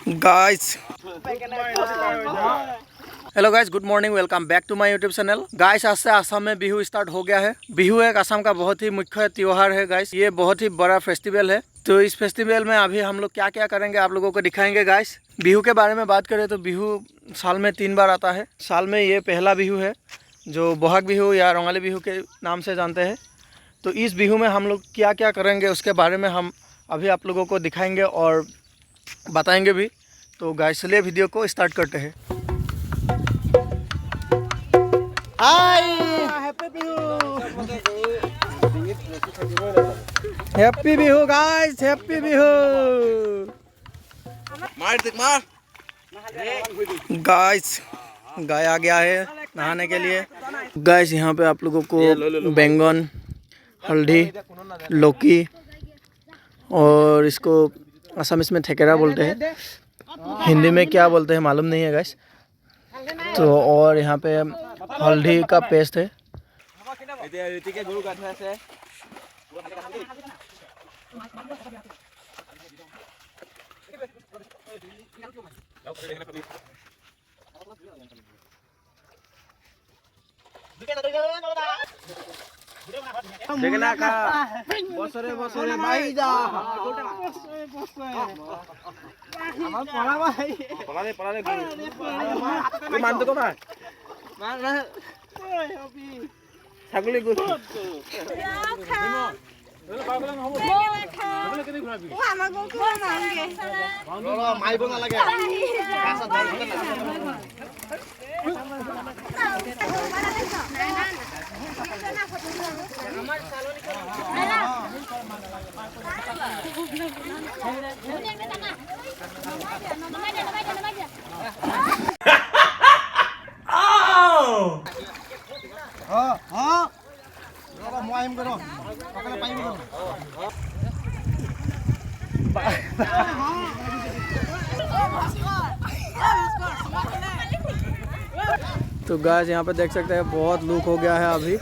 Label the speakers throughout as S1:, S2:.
S1: Guys hello guys, good morning, welcome back to my YouTube channel. Guys आज से असम में Bihu start हो गया है। बिहू एक असम का बहुत ही मुख्य त्योहार है गाइस। ये बहुत ही बड़ा फेस्टिवल है। तो इस फेस्टिवल में अभी हम लोग क्या क्या करेंगे आप लोगों को दिखाएंगे गाइस। बिहू के बारे में बात करें तो बिहू साल में 3 बार आता है। साल में ये पहला बिहू है जो बोहाग बिहू या रंगाली बिहू के नाम से जानते हैं। तो इस बिहू में हम लोग क्या क्या करेंगे उसके बारे में हम अभी आप लोगों को दिखाएंगे और बताएंगे भी। तो गाइस चलिए वीडियो को स्टार्ट करते हैं। Hi, happy Bihu, happy Bihu guys, happy Bihu. मार गाइस, गाय आ गया है नहाने के लिए। गाइस यहाँ पे आप लोगों को बैंगन, हल्दी, लौकी और इसको असमिस में ठेकेरा बोलते हैं, हिंदी में क्या बोलते हैं मालूम नहीं है गाइस। तो और यहाँ पे हल्दी का पेस्ट है। देखना का बसरे बसरे भाई जा আমার পড়া ভাই পড়ালে তুই মানতে কো মার না ওই হবি ছাগলি গুলো খা বলে পাগলা না হবে বলে কেনে ঘুরাবি ও আমার গো কো মারগে বলো মাইবো না লাগে কাঁচা ধরতে না तो गाइस यहाँ पे देख सकते हैं बहुत लुक हो गया है अभी।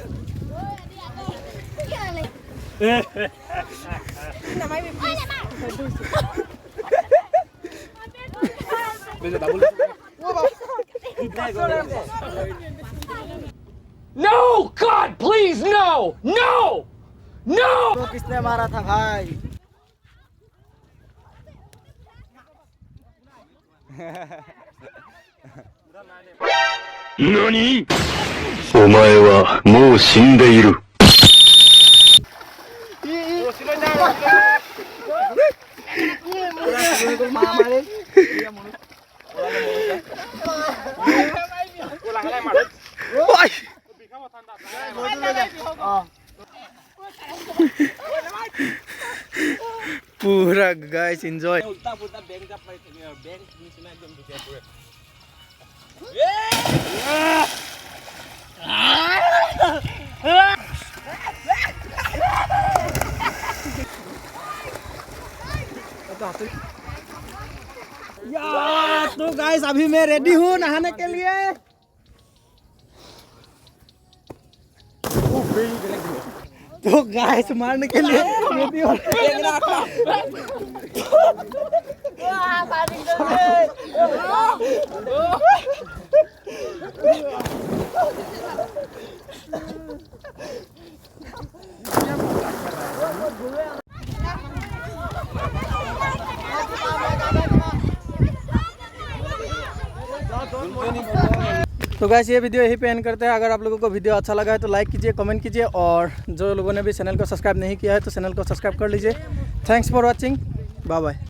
S2: No, God, please, no, no, no.
S1: तो किसने मारा था भाई?
S3: NANI? お前はもう死んでいる。
S1: पूरा गाइस एंजॉय। यार तो गाइस अभी मैं रेडी हूँ नहाने के लिए। तो गाइस मारने के लिए रेडी हो। तो गाइस ये वीडियो यहीं पे एंड करते हैं। अगर आप लोगों को वीडियो अच्छा लगा है तो लाइक कीजिए, कमेंट कीजिए और जो लोगों ने भी चैनल को सब्सक्राइब नहीं किया है तो चैनल को सब्सक्राइब कर लीजिए। Thanks for watching, bye bye.